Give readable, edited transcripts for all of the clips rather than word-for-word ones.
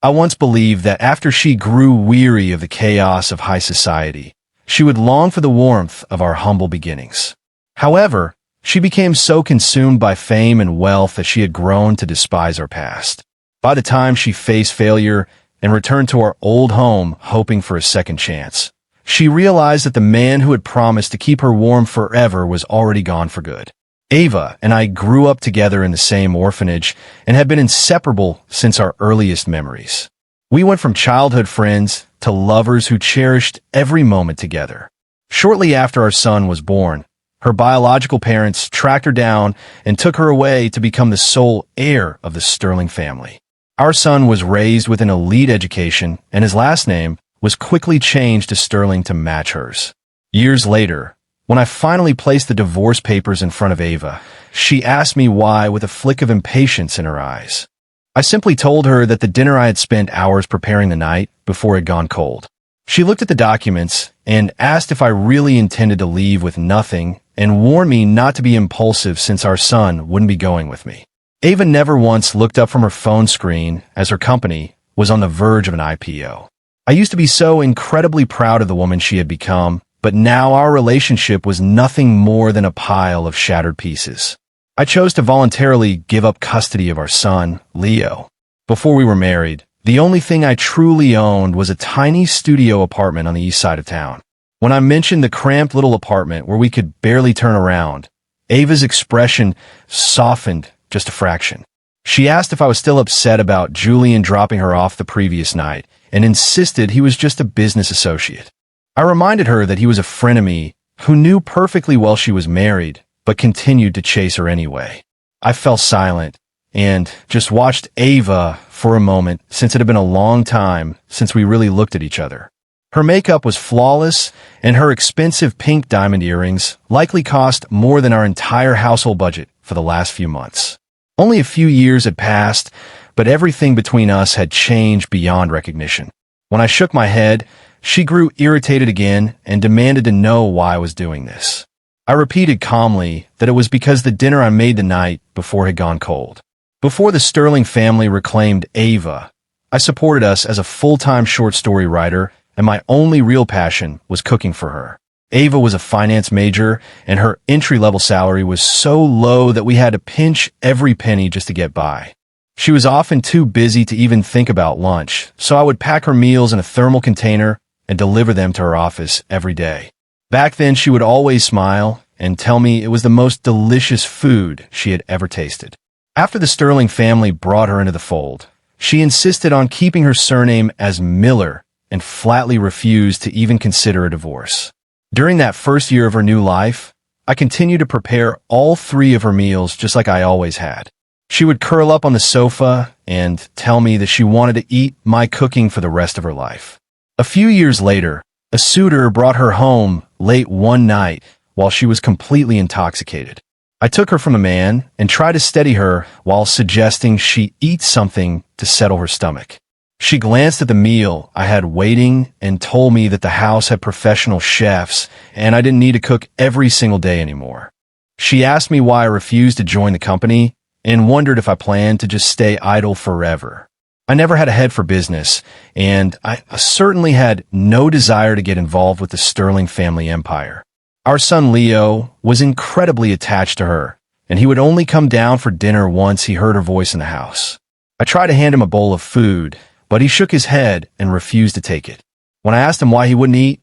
I once believed that after she grew weary of the chaos of high society, she would long for the warmth of our humble beginnings. However, she became so consumed by fame and wealth that she had grown to despise our past. By the time she faced failure and returned to our old home hoping for a second chance, she realized that the man who had promised to keep her warm forever was already gone for good. Ava and I grew up together in the same orphanage and had been inseparable since our earliest memories. We went from childhood friends to lovers who cherished every moment together. Shortly after our son was born, her biological parents tracked her down and took her away to become the sole heir of the Sterling family. Our son was raised with an elite education, and his last name was quickly changed to Sterling to match hers. Years later, when I finally placed the divorce papers in front of Ava, she asked me why with a flick of impatience in her eyes. I simply told her that the dinner I had spent hours preparing the night before had gone cold. She looked at the documents and asked if I really intended to leave with nothing and warned me not to be impulsive since our son wouldn't be going with me. Ava never once looked up from her phone screen as her company was on the verge of an IPO. I used to be so incredibly proud of the woman she had become, but now our relationship was nothing more than a pile of shattered pieces. I chose to voluntarily give up custody of our son, Leo. Before we were married, the only thing I truly owned was a tiny studio apartment on the east side of town. When I mentioned the cramped little apartment where we could barely turn around, Ava's expression softened just a fraction. She asked if I was still upset about Julian dropping her off the previous night and insisted he was just a business associate. I reminded her that he was a frenemy who knew perfectly well she was married, but continued to chase her anyway. I fell silent and just watched Ava for a moment since it had been a long time since we really looked at each other. Her makeup was flawless, and her expensive pink diamond earrings likely cost more than our entire household budget for the last few months. Only a few years had passed, but everything between us had changed beyond recognition. When I shook my head, she grew irritated again and demanded to know why I was doing this. I repeated calmly that it was because the dinner I made the night before had gone cold. Before the Sterling family reclaimed Ava, I supported us as a full-time short story writer, and my only real passion was cooking for her. Ava was a finance major, and her entry-level salary was so low that we had to pinch every penny just to get by. She was often too busy to even think about lunch, so I would pack her meals in a thermal container and deliver them to her office every day. Back then, she would always smile and tell me it was the most delicious food she had ever tasted. After the Sterling family brought her into the fold, she insisted on keeping her surname as Miller and flatly refused to even consider a divorce. During that first year of her new life, I continued to prepare all 3 of her meals just like I always had. She would curl up on the sofa and tell me that she wanted to eat my cooking for the rest of her life. A few years later, a suitor brought her home late one night while she was completely intoxicated. I took her from the man and tried to steady her while suggesting she eat something to settle her stomach. She glanced at the meal I had waiting and told me that the house had professional chefs and I didn't need to cook every single day anymore. She asked me why I refused to join the company and wondered if I planned to just stay idle forever. I never had a head for business, and I certainly had no desire to get involved with the Sterling family empire. Our son Leo was incredibly attached to her, and he would only come down for dinner once he heard her voice in the house. I tried to hand him a bowl of food, but he shook his head and refused to take it. When I asked him why he wouldn't eat,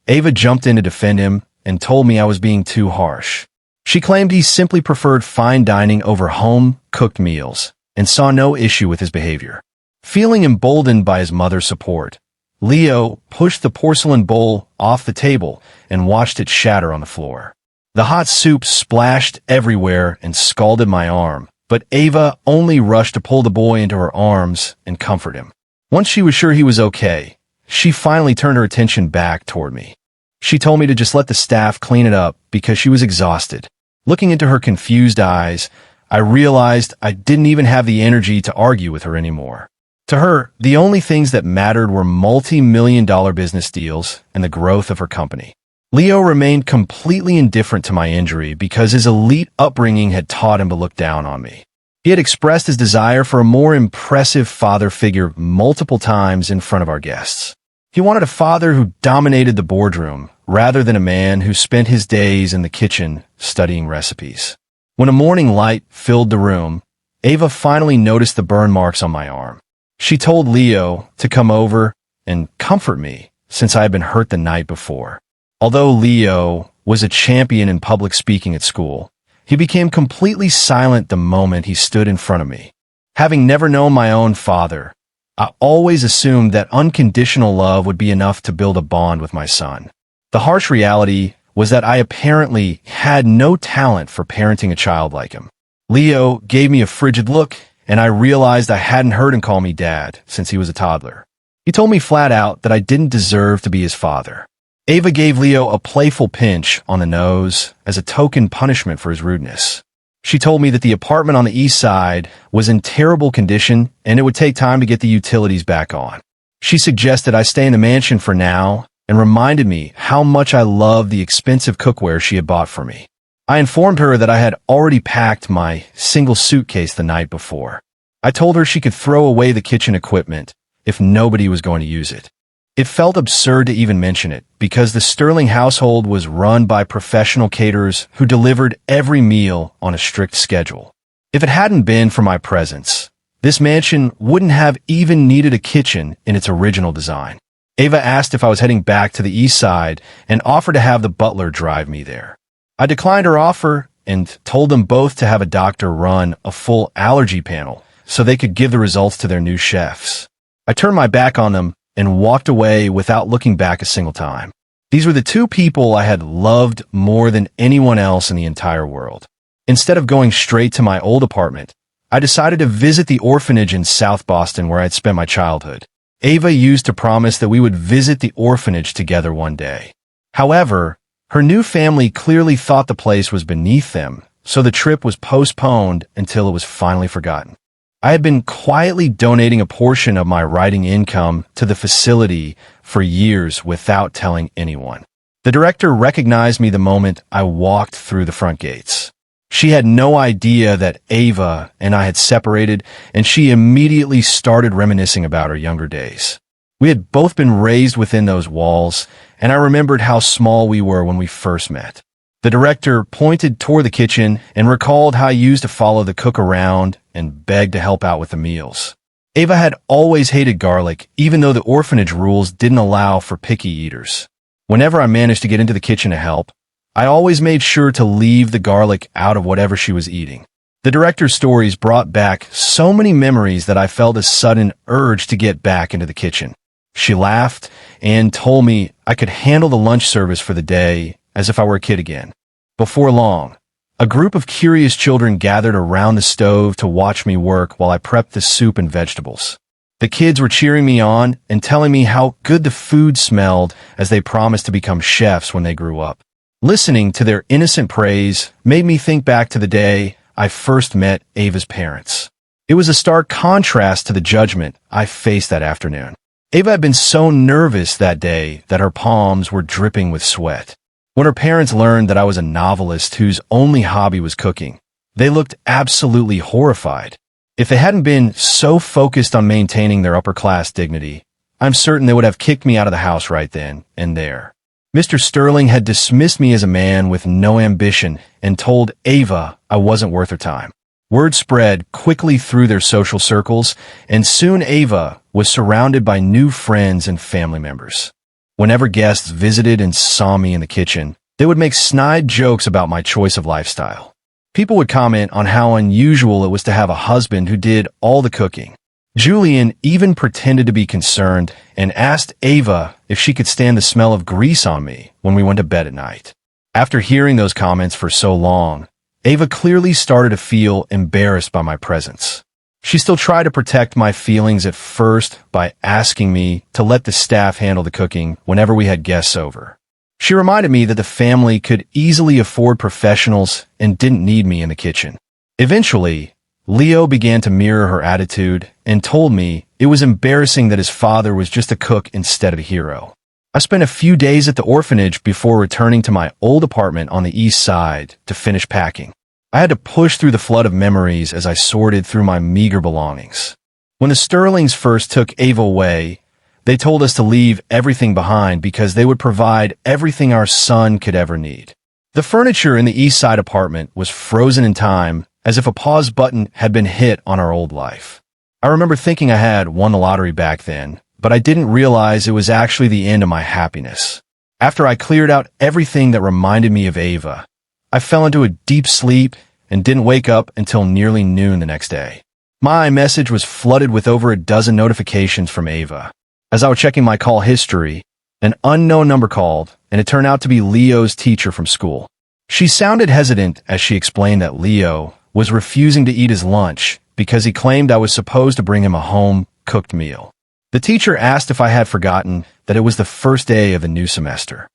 Ava jumped in to defend him and told me I was being too harsh. She claimed he simply preferred fine dining over home-cooked meals and saw no issue with his behavior. Feeling emboldened by his mother's support, Leo pushed the porcelain bowl off the table and watched it shatter on the floor. The hot soup splashed everywhere and scalded my arm, but Ava only rushed to pull the boy into her arms and comfort him. Once she was sure he was okay, she finally turned her attention back toward me. She told me to just let the staff clean it up because she was exhausted. Looking into her confused eyes, I realized I didn't even have the energy to argue with her anymore. To her, the only things that mattered were multi-million-dollar business deals and the growth of her company. Leo remained completely indifferent to my injury because his elite upbringing had taught him to look down on me. He He had expressed his desire for a more impressive father figure multiple times in front of our guests. He wanted a father who dominated the boardroom, rather than a man who spent his days in the kitchen studying recipes. When a morning light filled the room, Ava finally noticed the burn marks on my arm. She told Leo to come over and comfort me, since I had been hurt the night before. Although Leo was a champion in public speaking at school, he became completely silent the moment he stood in front of me. Having never known my own father, I always assumed that unconditional love would be enough to build a bond with my son. The harsh reality was that I apparently had no talent for parenting a child like him. Leo gave me a frigid look, and I realized I hadn't heard him call me dad since he was a toddler. He told me flat out that I didn't deserve to be his father. Ava gave Leo a playful pinch on the nose as a token punishment for his rudeness. She told me that the apartment on the east side was in terrible condition and it would take time to get the utilities back on. She suggested I stay in the mansion for now and reminded me how much I loved the expensive cookware she had bought for me. I informed her that I had already packed my single suitcase the night before. I told her she could throw away the kitchen equipment if nobody was going to use it. It felt absurd to even mention it, because the Sterling household was run by professional caterers who delivered every meal on a strict schedule. If it hadn't been for my presence, this mansion wouldn't have even needed a kitchen in its original design. Ava asked if I was heading back to the east side and offered to have the butler drive me there. I declined her offer and told them both to have a doctor run a full allergy panel so they could give the results to their new chefs. I turned my back on them and walked away without looking back a single time. These were the two people I had loved more than anyone else in the entire world. Instead of going straight to my old apartment, I decided to visit the orphanage in South Boston where I'd spent my childhood. Ava used to promise that we would visit the orphanage together one day. However, her new family clearly thought the place was beneath them, so the trip was postponed until it was finally forgotten. I had been quietly donating a portion of my writing income to the facility for years without telling anyone. The director recognized me the moment I walked through the front gates. She had no idea that Ava and I had separated, and she immediately started reminiscing about her younger days. We had both been raised within those walls, and I remembered how small we were when we first met. The director pointed toward the kitchen and recalled how I used to follow the cook around and beg to help out with the meals. Ava had always hated garlic, even though the orphanage rules didn't allow for picky eaters. Whenever I managed to get into the kitchen to help, I always made sure to leave the garlic out of whatever she was eating. The director's stories brought back so many memories that I felt a sudden urge to get back into the kitchen. She laughed and told me I could handle the lunch service for the day as if I were a kid again. Before long, a group of curious children gathered around the stove to watch me work while I prepped the soup and vegetables. The kids were cheering me on and telling me how good the food smelled as they promised to become chefs when they grew up. Listening to their innocent praise made me think back to the day I first met Ava's parents. It was a stark contrast to the judgment I faced that afternoon. Ava had been so nervous that day that her palms were dripping with sweat. When her parents learned that I was a novelist whose only hobby was cooking, they looked absolutely horrified. If they hadn't been so focused on maintaining their upper-class dignity, I'm certain they would have kicked me out of the house right then and there. Mr. Sterling had dismissed me as a man with no ambition and told Ava I wasn't worth her time. Word spread quickly through their social circles, and soon Ava was surrounded by new friends and family members. Whenever guests visited and saw me in the kitchen, they would make snide jokes about my choice of lifestyle. People would comment on how unusual it was to have a husband who did all the cooking. Julian even pretended to be concerned and asked Ava if she could stand the smell of grease on me when we went to bed at night. After hearing those comments for so long, Ava clearly started to feel embarrassed by my presence. She still tried to protect my feelings at first by asking me to let the staff handle the cooking whenever we had guests over. She reminded me that the family could easily afford professionals and didn't need me in the kitchen. Eventually, Leo began to mirror her attitude and told me it was embarrassing that his father was just a cook instead of a hero. I spent a few days at the orphanage before returning to my old apartment on the east side to finish packing. I had to push through the flood of memories as I sorted through my meager belongings. When the Sterlings first took Ava away, they told us to leave everything behind because they would provide everything our son could ever need. The furniture in the East Side apartment was frozen in time, as if a pause button had been hit on our old life. I remember thinking I had won the lottery back then, but I didn't realize it was actually the end of my happiness. After I cleared out everything that reminded me of Ava, I fell into a deep sleep and didn't wake up until nearly noon the next day. My iMessage was flooded with over a dozen notifications from Ava. As I was checking my call history, an unknown number called, and it turned out to be Leo's teacher from school. She sounded hesitant as she explained that Leo was refusing to eat his lunch because he claimed I was supposed to bring him a home-cooked meal. The teacher asked if I had forgotten that it was the first day of the new semester.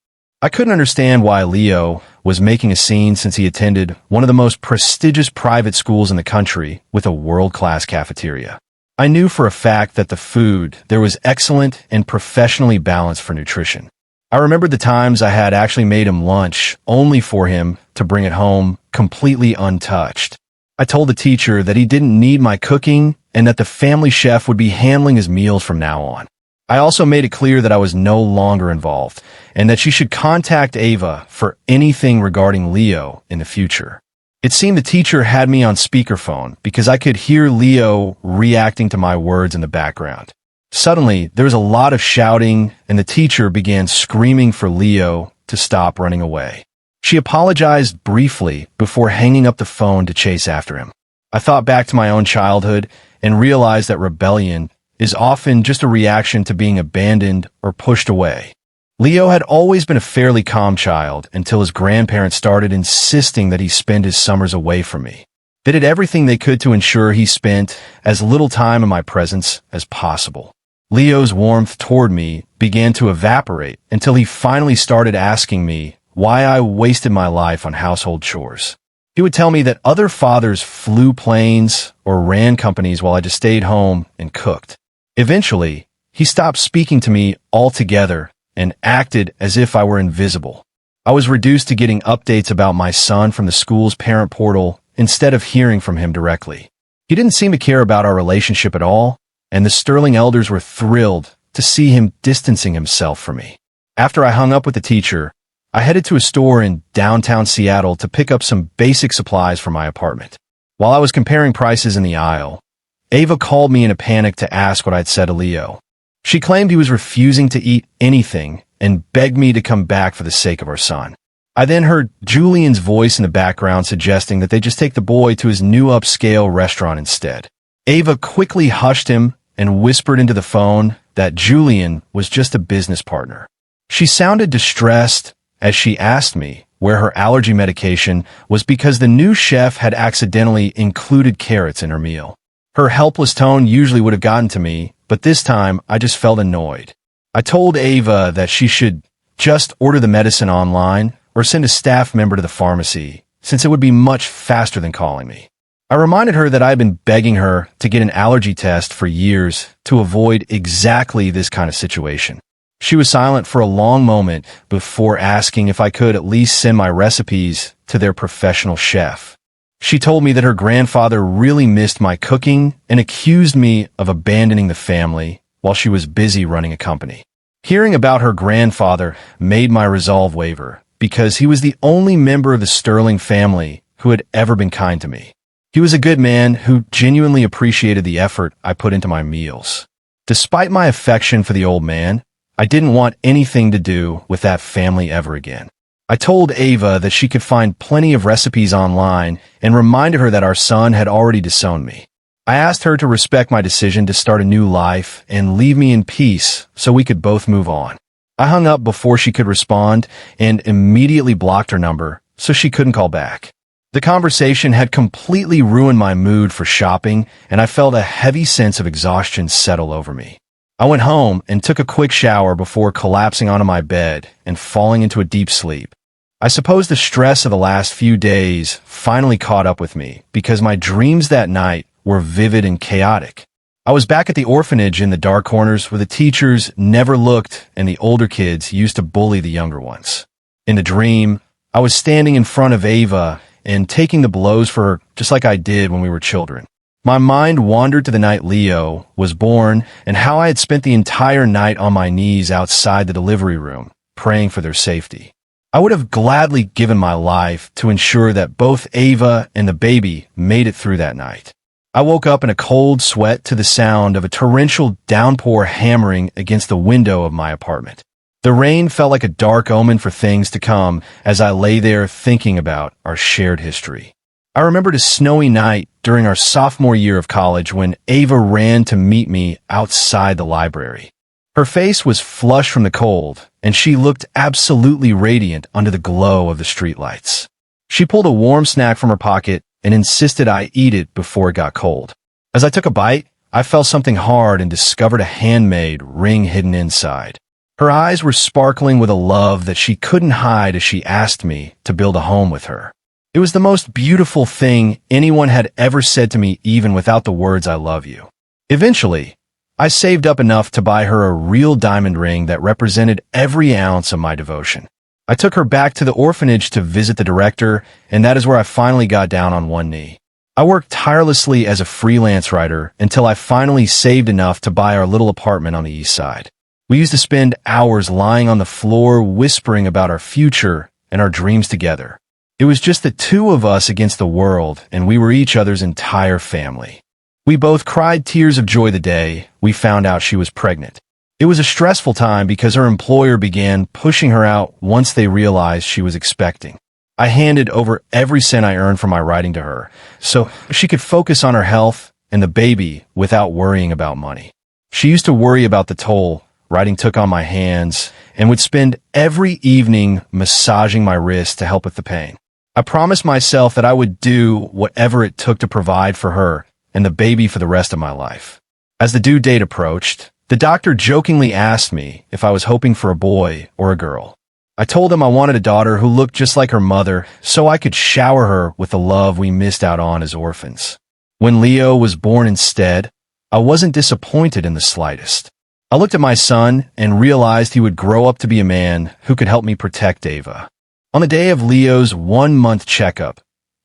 I couldn't understand why Leo was making a scene since he attended one of the most prestigious private schools in the country with a world-class cafeteria. I knew for a fact that the food there was excellent and professionally balanced for nutrition. I remembered the times I had actually made him lunch only for him to bring it home completely untouched. I told the teacher that he didn't need my cooking and that the family chef would be handling his meals from now on. I also made it clear that I was no longer involved and that she should contact Ava for anything regarding Leo in the future. It seemed the teacher had me on speakerphone because I could hear Leo reacting to my words in the background. Suddenly, there was a lot of shouting and the teacher began screaming for Leo to stop running away. She apologized briefly before hanging up the phone to chase after him. I thought back to my own childhood and realized that rebellion is often just a reaction to being abandoned or pushed away. Leo had always been a fairly calm child until his grandparents started insisting that he spend his summers away from me. They did everything they could to ensure he spent as little time in my presence as possible. Leo's warmth toward me began to evaporate until he finally started asking me why I wasted my life on household chores. He would tell me that other fathers flew planes or ran companies while I just stayed home and cooked. Eventually, he stopped speaking to me altogether and acted as if I were invisible. I was reduced to getting updates about my son from the school's parent portal instead of hearing from him directly. He didn't seem to care about our relationship at all, and the Sterling elders were thrilled to see him distancing himself from me. After I hung up with the teacher, I headed to a store in downtown Seattle to pick up some basic supplies for my apartment. While I was comparing prices in the aisle, Ava called me in a panic to ask what I'd said to Leo. She claimed he was refusing to eat anything and begged me to come back for the sake of our son. I then heard Julian's voice in the background suggesting that they just take the boy to his new upscale restaurant instead. Ava quickly hushed him and whispered into the phone that Julian was just a business partner. She sounded distressed as she asked me where her allergy medication was because the new chef had accidentally included carrots in her meal. Her helpless tone usually would have gotten to me, but this time I just felt annoyed. I told Ava that she should just order the medicine online or send a staff member to the pharmacy, since it would be much faster than calling me. I reminded her that I had been begging her to get an allergy test for years to avoid exactly this kind of situation. She was silent for a long moment before asking if I could at least send my recipes to their professional chef. She told me that her grandfather really missed my cooking and accused me of abandoning the family while she was busy running a company. Hearing about her grandfather made my resolve waver because he was the only member of the Sterling family who had ever been kind to me. He was a good man who genuinely appreciated the effort I put into my meals. Despite my affection for the old man, I didn't want anything to do with that family ever again. I told Ava that she could find plenty of recipes online and reminded her that our son had already disowned me. I asked her to respect my decision to start a new life and leave me in peace so we could both move on. I hung up before she could respond and immediately blocked her number so she couldn't call back. The conversation had completely ruined my mood for shopping, and I felt a heavy sense of exhaustion settle over me. I went home and took a quick shower before collapsing onto my bed and falling into a deep sleep. I suppose the stress of the last few days finally caught up with me because my dreams that night were vivid and chaotic. I was back at the orphanage in the dark corners where the teachers never looked and the older kids used to bully the younger ones. In the dream, I was standing in front of Ava and taking the blows for her just like I did when we were children. My mind wandered to the night Leo was born and how I had spent the entire night on my knees outside the delivery room, praying for their safety. I would have gladly given my life to ensure that both Ava and the baby made it through that night. I woke up in a cold sweat to the sound of a torrential downpour hammering against the window of my apartment. The rain felt like a dark omen for things to come as I lay there thinking about our shared history. I remembered a snowy night during our sophomore year of college when Ava ran to meet me outside the library. Her face was flushed from the cold, and she looked absolutely radiant under the glow of the streetlights. She pulled a warm snack from her pocket and insisted I eat it before it got cold. As I took a bite, I felt something hard and discovered a handmade ring hidden inside. Her eyes were sparkling with a love that she couldn't hide as she asked me to build a home with her. It was the most beautiful thing anyone had ever said to me, even without the words "I love you." Eventually, I saved up enough to buy her a real diamond ring that represented every ounce of my devotion. I took her back to the orphanage to visit the director, and that is where I finally got down on one knee. I worked tirelessly as a freelance writer until I finally saved enough to buy our little apartment on the east side. We used to spend hours lying on the floor whispering about our future and our dreams together. It was just the two of us against the world, and we were each other's entire family. We both cried tears of joy the day we found out she was pregnant. It was a stressful time because her employer began pushing her out once they realized she was expecting. I handed over every cent I earned from my writing to her, so she could focus on her health and the baby without worrying about money. She used to worry about the toll writing took on my hands and would spend every evening massaging my wrist to help with the pain. I promised myself that I would do whatever it took to provide for her and the baby for the rest of my life. As the due date approached, the doctor jokingly asked me if I was hoping for a boy or a girl. I told him I wanted a daughter who looked just like her mother so I could shower her with the love we missed out on as orphans. When Leo was born instead, I wasn't disappointed in the slightest. I looked at my son and realized he would grow up to be a man who could help me protect Ava. On the day of Leo's 1-month checkup,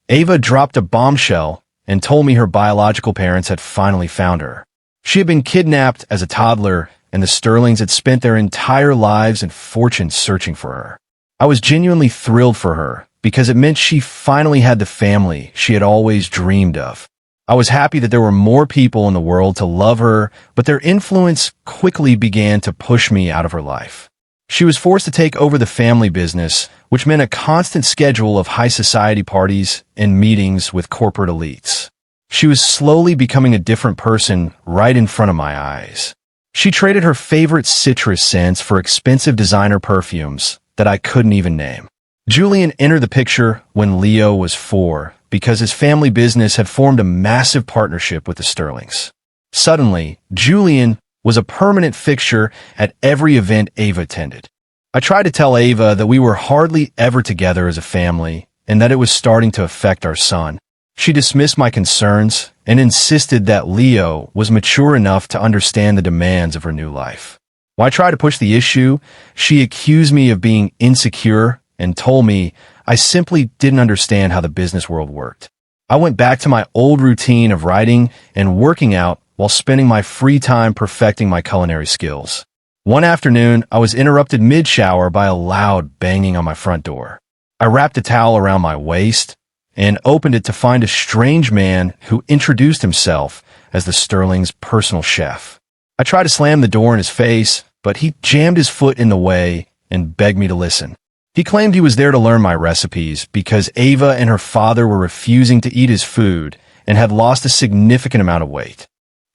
Ava dropped a bombshell and told me her biological parents had finally found her. She had been kidnapped as a toddler, and the Sterlings had spent their entire lives and fortunes searching for her. I was genuinely thrilled for her because it meant she finally had the family she had always dreamed of. I was happy that there were more people in the world to love her, but their influence quickly began to push me out of her life. She was forced to take over the family business, which meant a constant schedule of high society parties and meetings with corporate elites. She was slowly becoming a different person right in front of my eyes. She traded her favorite citrus scents for expensive designer perfumes that I couldn't even name. Julian entered the picture when Leo was 4 because his family business had formed a massive partnership with the Sterlings. Suddenly, Julian was a permanent fixture at every event Ava attended. I tried to tell Ava that we were hardly ever together as a family and that it was starting to affect our son. She dismissed my concerns and insisted that Leo was mature enough to understand the demands of her new life. When I tried to push the issue, she accused me of being insecure and told me I simply didn't understand how the business world worked. I went back to my old routine of writing and working out while spending my free time perfecting my culinary skills. One afternoon, I was interrupted mid-shower by a loud banging on my front door. I wrapped a towel around my waist and opened it to find a strange man who introduced himself as the Sterling's personal chef. I tried to slam the door in his face, but he jammed his foot in the way and begged me to listen. He claimed he was there to learn my recipes because Ava and her father were refusing to eat his food and had lost a significant amount of weight.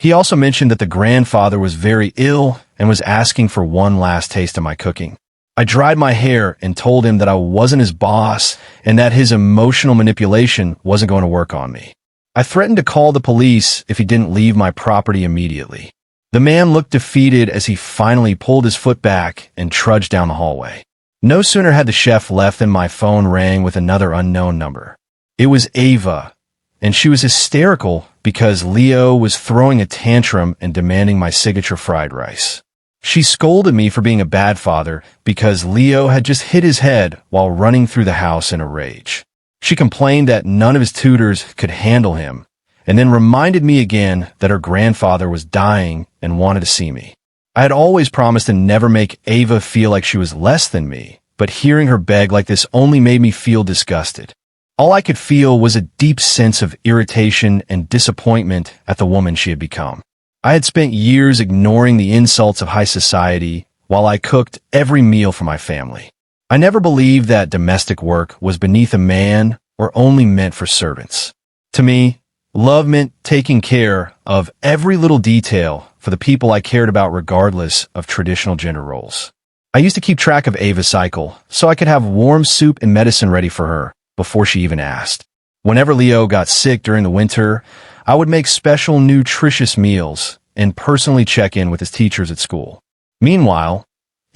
He also mentioned that the grandfather was very ill and was asking for one last taste of my cooking. I dried my hair and told him that I wasn't his boss and that his emotional manipulation wasn't going to work on me. I threatened to call the police if he didn't leave my property immediately. The man looked defeated as he finally pulled his foot back and trudged down the hallway. No sooner had the chef left than my phone rang with another unknown number. It was Ava, and she was hysterical because Leo was throwing a tantrum and demanding my signature fried rice. She scolded me for being a bad father because Leo had just hit his head while running through the house in a rage. She complained that none of his tutors could handle him, and then reminded me again that her grandfather was dying and wanted to see me. I had always promised to never make Ava feel like she was less than me, but hearing her beg like this only made me feel disgusted. All I could feel was a deep sense of irritation and disappointment at the woman she had become. I had spent years ignoring the insults of high society while I cooked every meal for my family. I never believed that domestic work was beneath a man or only meant for servants. To me, love meant taking care of every little detail for the people I cared about regardless of traditional gender roles. I used to keep track of Ava's cycle so I could have warm soup and medicine ready for her before she even asked. Whenever Leo got sick during the winter, I would make special nutritious meals and personally check in with his teachers at school. Meanwhile,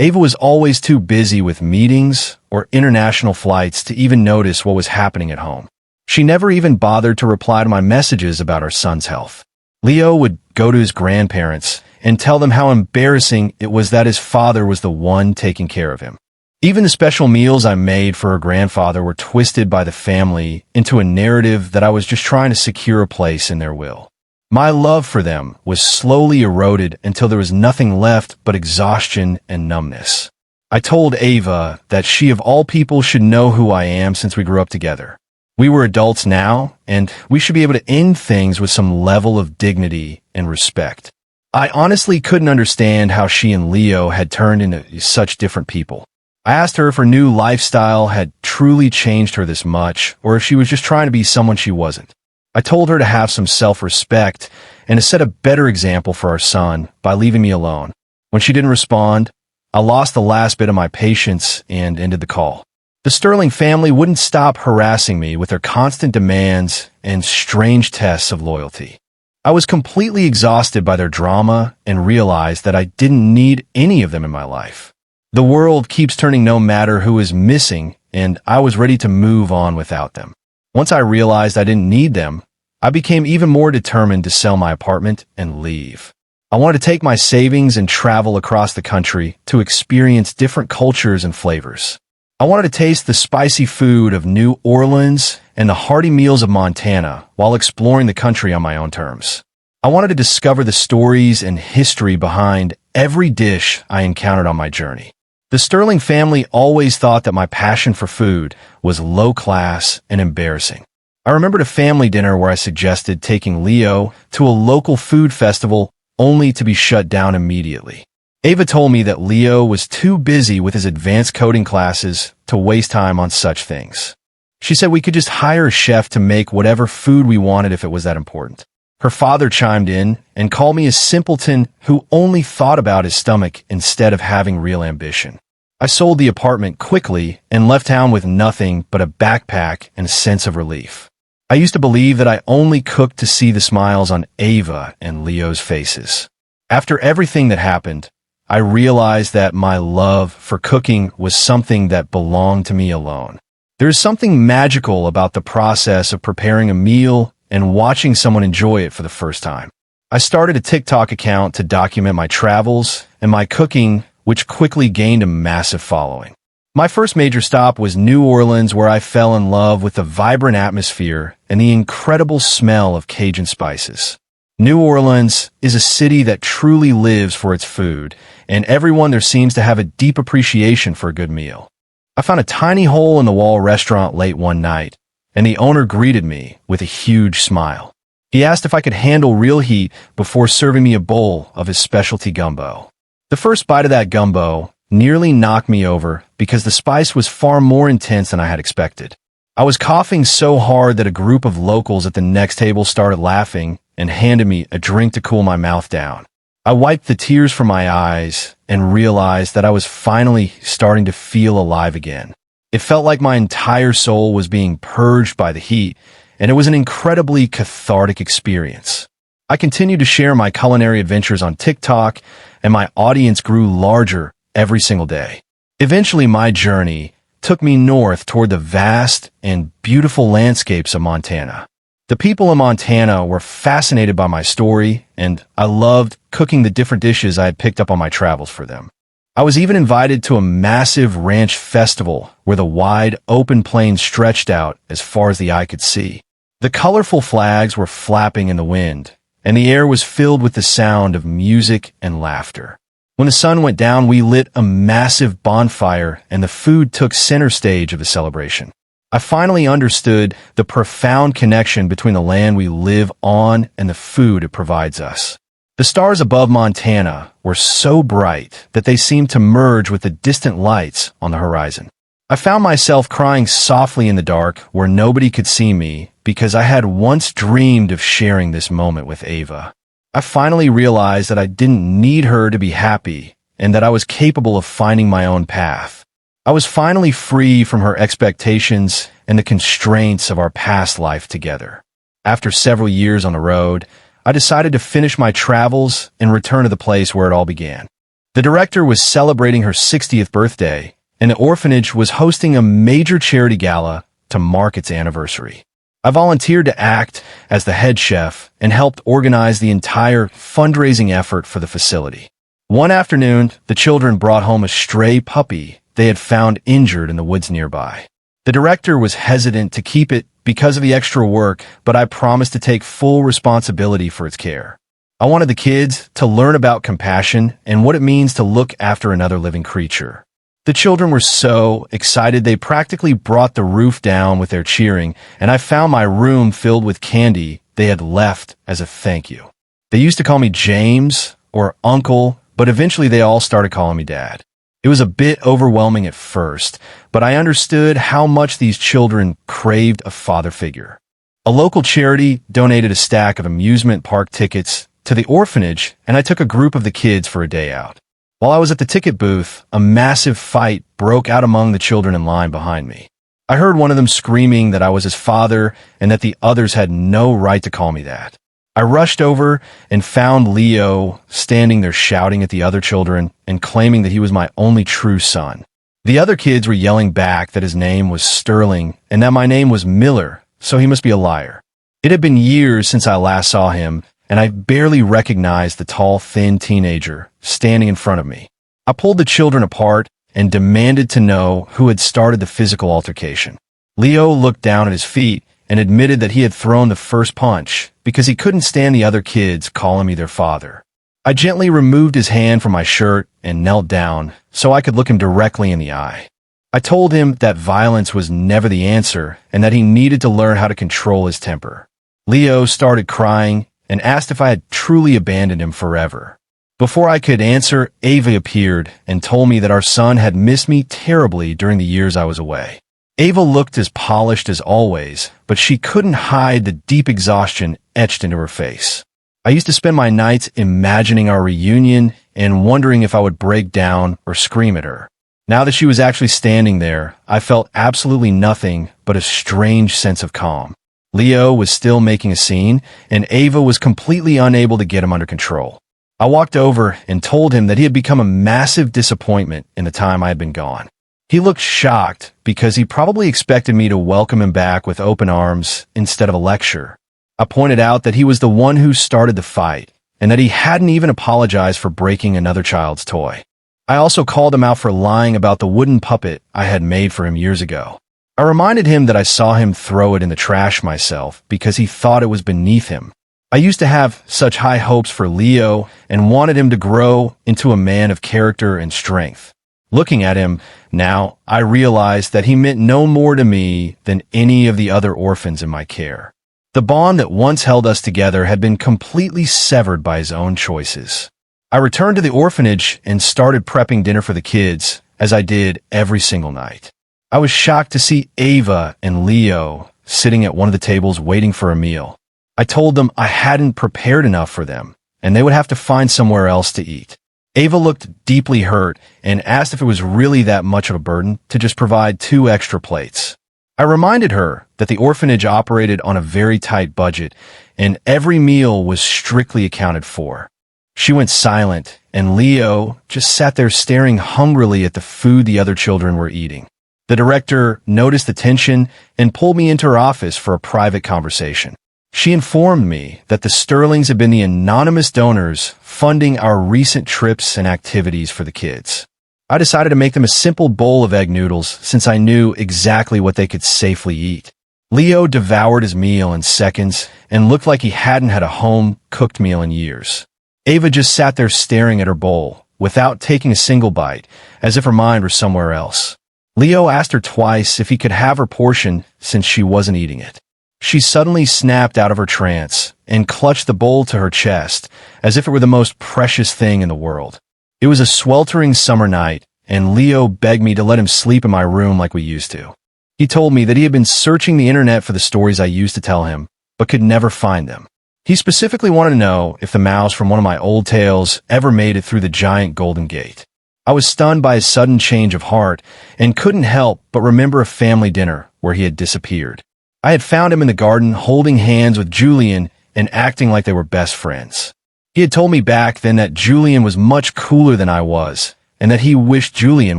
Ava was always too busy with meetings or international flights to even notice what was happening at home. She never even bothered to reply to my messages about our son's health. Leo would go to his grandparents and tell them how embarrassing it was that his father was the one taking care of him. Even the special meals I made for her grandfather were twisted by the family into a narrative that I was just trying to secure a place in their will. My love for them was slowly eroded until there was nothing left but exhaustion and numbness. I told Ava that she of all people should know who I am since we grew up together. We were adults now, and we should be able to end things with some level of dignity and respect. I honestly couldn't understand how she and Leo had turned into such different people. I asked her if her new lifestyle had truly changed her this much, or if she was just trying to be someone she wasn't. I told her to have some self-respect and to set a better example for our son by leaving me alone. When she didn't respond, I lost the last bit of my patience and ended the call. The Sterling family wouldn't stop harassing me with their constant demands and strange tests of loyalty. I was completely exhausted by their drama and realized that I didn't need any of them in my life. The world keeps turning no matter who is missing, and I was ready to move on without them. Once I realized I didn't need them, I became even more determined to sell my apartment and leave. I wanted to take my savings and travel across the country to experience different cultures and flavors. I wanted to taste the spicy food of New Orleans and the hearty meals of Montana while exploring the country on my own terms. I wanted to discover the stories and history behind every dish I encountered on my journey. The Sterling family always thought that my passion for food was low class and embarrassing. I remembered a family dinner where I suggested taking Leo to a local food festival only to be shut down immediately. Ava told me that Leo was too busy with his advanced coding classes to waste time on such things. She said we could just hire a chef to make whatever food we wanted if it was that important. Her father chimed in and called me a simpleton who only thought about his stomach instead of having real ambition. I sold the apartment quickly and left town with nothing but a backpack and a sense of relief. I used to believe that I only cooked to see the smiles on Ava and Leo's faces. After everything that happened, I realized that my love for cooking was something that belonged to me alone. There is something magical about the process of preparing a meal and watching someone enjoy it for the first time. I started a TikTok account to document my travels and my cooking, which quickly gained a massive following. My first major stop was New Orleans, where I fell in love with the vibrant atmosphere and the incredible smell of Cajun spices. New Orleans is a city that truly lives for its food, and everyone there seems to have a deep appreciation for a good meal. I found a tiny hole-in-the-wall restaurant late one night, and the owner greeted me with a huge smile. He asked if I could handle real heat before serving me a bowl of his specialty gumbo. The first bite of that gumbo nearly knocked me over because the spice was far more intense than I had expected. I was coughing so hard that a group of locals at the next table started laughing and handed me a drink to cool my mouth down. I wiped the tears from my eyes and realized that I was finally starting to feel alive again. It felt like my entire soul was being purged by the heat, and it was an incredibly cathartic experience. I continued to share my culinary adventures on TikTok, and my audience grew larger every single day. Eventually, my journey took me north toward the vast and beautiful landscapes of Montana. The people in Montana were fascinated by my story, and I loved cooking the different dishes I had picked up on my travels for them. I was even invited to a massive ranch festival where the wide, open plains stretched out as far as the eye could see. The colorful flags were flapping in the wind, and the air was filled with the sound of music and laughter. When the sun went down, we lit a massive bonfire, and the food took center stage of the celebration. I finally understood the profound connection between the land we live on and the food it provides us. The stars above Montana were so bright that they seemed to merge with the distant lights on the horizon. I found myself crying softly in the dark where nobody could see me because I had once dreamed of sharing this moment with Ava. I finally realized that I didn't need her to be happy and that I was capable of finding my own path. I was finally free from her expectations and the constraints of our past life together. After several years on the road, I decided to finish my travels and return to the place where it all began. The director was celebrating her 60th birthday, and the orphanage was hosting a major charity gala to mark its anniversary. I volunteered to act as the head chef and helped organize the entire fundraising effort for the facility. One afternoon, the children brought home a stray puppy they had found injured in the woods nearby. The director was hesitant to keep it because of the extra work, but I promised to take full responsibility for its care. I wanted the kids to learn about compassion and what it means to look after another living creature. The children were so excited they practically brought the roof down with their cheering, and I found my room filled with candy they had left as a thank you. They used to call me James or Uncle, but eventually they all started calling me Dad. It was a bit overwhelming at first, but I understood how much these children craved a father figure. A local charity donated a stack of amusement park tickets to the orphanage, and I took a group of the kids for a day out. While I was at the ticket booth, a massive fight broke out among the children in line behind me. I heard one of them screaming that I was his father and that the others had no right to call me that. I rushed over and found Leo standing there shouting at the other children and claiming that he was my only true son. The other kids were yelling back that his name was Sterling and that my name was Miller, so he must be a liar. It had been years since I last saw him, and I barely recognized the tall, thin teenager standing in front of me. I pulled the children apart and demanded to know who had started the physical altercation. Leo looked down at his feet and admitted that he had thrown the first punch because he couldn't stand the other kids calling me their father. I gently removed his hand from my shirt and knelt down so I could look him directly in the eye. I told him that violence was never the answer and that he needed to learn how to control his temper. Leo started crying and asked if I had truly abandoned him forever. Before I could answer, Ava appeared and told me that our son had missed me terribly during the years I was away. Ava looked as polished as always, but she couldn't hide the deep exhaustion etched into her face. I used to spend my nights imagining our reunion and wondering if I would break down or scream at her. Now that she was actually standing there, I felt absolutely nothing but a strange sense of calm. Leo was still making a scene, and Ava was completely unable to get him under control. I walked over and told him that he had become a massive disappointment in the time I had been gone. He looked shocked because he probably expected me to welcome him back with open arms instead of a lecture. I pointed out that he was the one who started the fight and that he hadn't even apologized for breaking another child's toy. I also called him out for lying about the wooden puppet I had made for him years ago. I reminded him that I saw him throw it in the trash myself because he thought it was beneath him. I used to have such high hopes for Leo and wanted him to grow into a man of character and strength. Looking at him now, I realized that he meant no more to me than any of the other orphans in my care. The bond that once held us together had been completely severed by his own choices. I returned to the orphanage and started prepping dinner for the kids, as I did every single night. I was shocked to see Ava and Leo sitting at one of the tables waiting for a meal. I told them I hadn't prepared enough for them, and they would have to find somewhere else to eat. Ava looked deeply hurt and asked if it was really that much of a burden to just provide 2 extra plates. I reminded her that the orphanage operated on a very tight budget, and every meal was strictly accounted for. She went silent, and Leo just sat there staring hungrily at the food the other children were eating. The director noticed the tension and pulled me into her office for a private conversation. She informed me that the Sterlings had been the anonymous donors funding our recent trips and activities for the kids. I decided to make them a simple bowl of egg noodles since I knew exactly what they could safely eat. Leo devoured his meal in seconds and looked like he hadn't had a home-cooked meal in years. Ava just sat there staring at her bowl, without taking a single bite, as if her mind were somewhere else. Leo asked her twice if he could have her portion since she wasn't eating it. She suddenly snapped out of her trance and clutched the bowl to her chest as if it were the most precious thing in the world. It was a sweltering summer night, and Leo begged me to let him sleep in my room like we used to. He told me that he had been searching the internet for the stories I used to tell him, but could never find them. He specifically wanted to know if the mouse from one of my old tales ever made it through the giant Golden Gate. I was stunned by his sudden change of heart and couldn't help but remember a family dinner where he had disappeared. I had found him in the garden holding hands with Julian and acting like they were best friends. He had told me back then that Julian was much cooler than I was, and that he wished Julian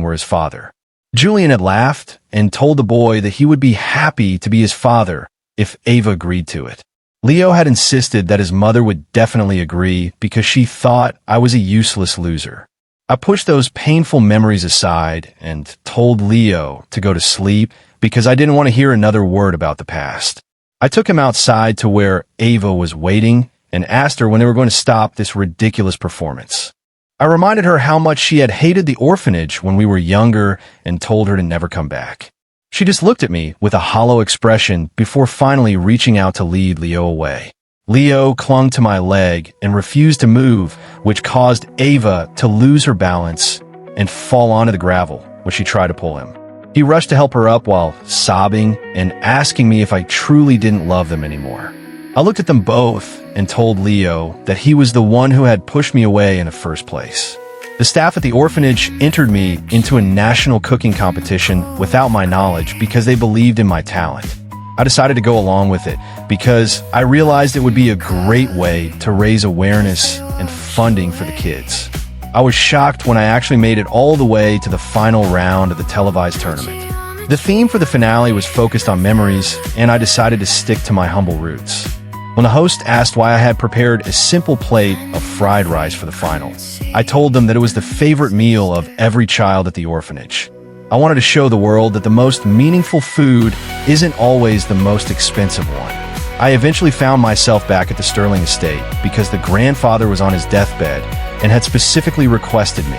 were his father. Julian had laughed and told the boy that he would be happy to be his father if Ava agreed to it. Leo had insisted that his mother would definitely agree because she thought I was a useless loser. I pushed those painful memories aside and told Leo to go to sleep because I didn't want to hear another word about the past. I took him outside to where Ava was waiting and asked her when they were going to stop this ridiculous performance. I reminded her how much she had hated the orphanage when we were younger and told her to never come back. She just looked at me with a hollow expression before finally reaching out to lead Leo away. Leo clung to my leg and refused to move, which caused Ava to lose her balance and fall onto the gravel when she tried to pull him. He rushed to help her up while sobbing and asking me if I truly didn't love them anymore. I looked at them both and told Leo that he was the one who had pushed me away in the first place. The staff at the orphanage entered me into a national cooking competition without my knowledge because they believed in my talent. I decided to go along with it because I realized it would be a great way to raise awareness and funding for the kids. I was shocked when I actually made it all the way to the final round of the televised tournament. The theme for the finale was focused on memories, and I decided to stick to my humble roots. When the host asked why I had prepared a simple plate of fried rice for the final, I told them that it was the favorite meal of every child at the orphanage. I wanted to show the world that the most meaningful food isn't always the most expensive one. I eventually found myself back at the Sterling estate because the grandfather was on his deathbed and had specifically requested me.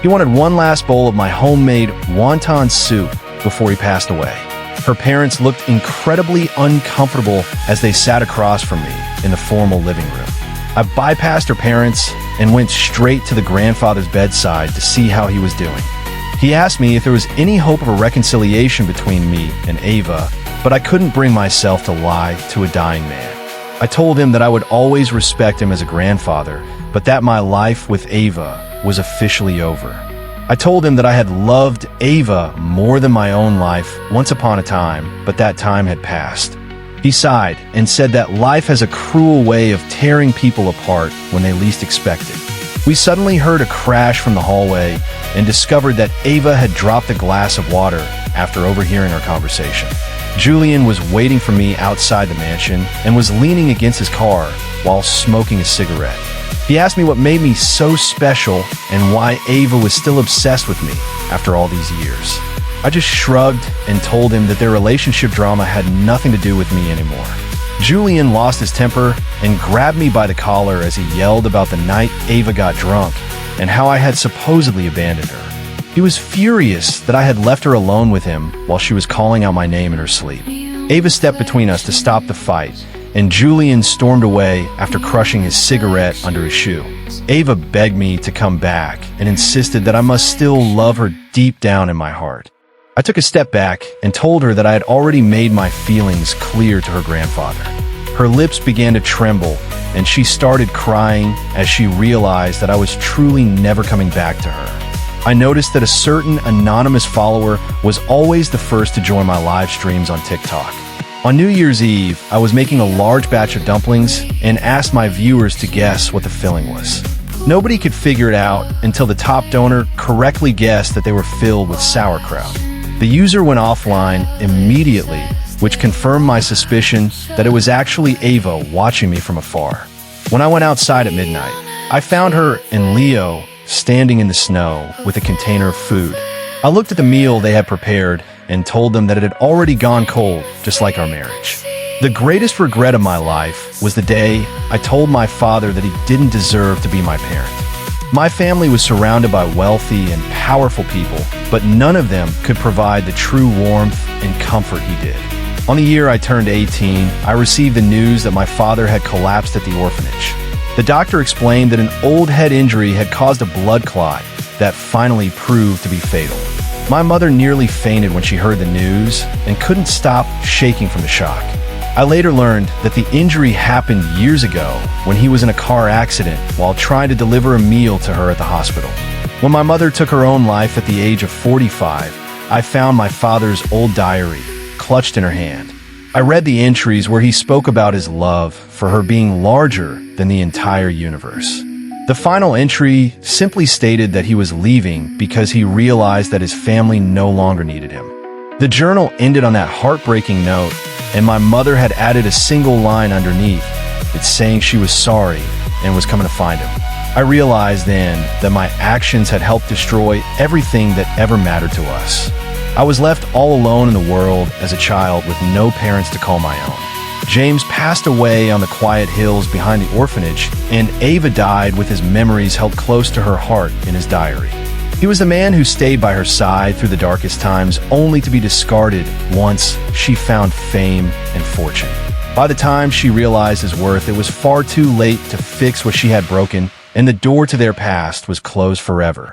He wanted one last bowl of my homemade wonton soup before he passed away. Her parents looked incredibly uncomfortable as they sat across from me in the formal living room. I bypassed her parents and went straight to the grandfather's bedside to see how he was doing. He asked me if there was any hope of a reconciliation between me and Ava, but I couldn't bring myself to lie to a dying man. I told him that I would always respect him as a grandfather, but that my life with Ava was officially over. I told him that I had loved Ava more than my own life once upon a time, but that time had passed. He sighed and said that life has a cruel way of tearing people apart when they least expect it. We suddenly heard a crash from the hallway and discovered that Ava had dropped a glass of water after overhearing our conversation. Julian was waiting for me outside the mansion and was leaning against his car while smoking a cigarette. He asked me what made me so special and why Ava was still obsessed with me after all these years. I just shrugged and told him that their relationship drama had nothing to do with me anymore. Julian lost his temper and grabbed me by the collar as he yelled about the night Ava got drunk and how I had supposedly abandoned her. He was furious that I had left her alone with him while she was calling out my name in her sleep. Ava stepped between us to stop the fight, and Julian stormed away after crushing his cigarette under his shoe. Ava begged me to come back and insisted that I must still love her deep down in my heart. I took a step back and told her that I had already made my feelings clear to her grandfather. Her lips began to tremble, and she started crying as she realized that I was truly never coming back to her. I noticed that a certain anonymous follower was always the first to join my live streams on TikTok. On New Year's Eve, I was making a large batch of dumplings and asked my viewers to guess what the filling was. Nobody could figure it out until the top donor correctly guessed that they were filled with sauerkraut. The user went offline immediately, which confirmed my suspicion that it was actually Ava watching me from afar. When I went outside at midnight, I found her and Leo standing in the snow with a container of food. I looked at the meal they had prepared and told them that it had already gone cold, just like our marriage. The greatest regret of my life was the day I told my father that he didn't deserve to be my parent. My family was surrounded by wealthy and powerful people, but none of them could provide the true warmth and comfort he did. On the year I turned 18, I received the news that my father had collapsed at the orphanage. The doctor explained that an old head injury had caused a blood clot that finally proved to be fatal. My mother nearly fainted when she heard the news and couldn't stop shaking from the shock. I later learned that the injury happened years ago when he was in a car accident while trying to deliver a meal to her at the hospital. When my mother took her own life at the age of 45, I found my father's old diary clutched in her hand. I read the entries where he spoke about his love for her being larger than the entire universe. The final entry simply stated that he was leaving because he realized that his family no longer needed him. The journal ended on that heartbreaking note, and my mother had added a single line underneath. It's saying she was sorry and was coming to find him. I realized then that my actions had helped destroy everything that ever mattered to us. I was left all alone in the world as a child with no parents to call my own. James passed away on the quiet hills behind the orphanage, and Ava died with his memories held close to her heart in his diary. He was the man who stayed by her side through the darkest times, only to be discarded once she found fame and fortune. By the time she realized his worth, it was far too late to fix what she had broken, and the door to their past was closed forever.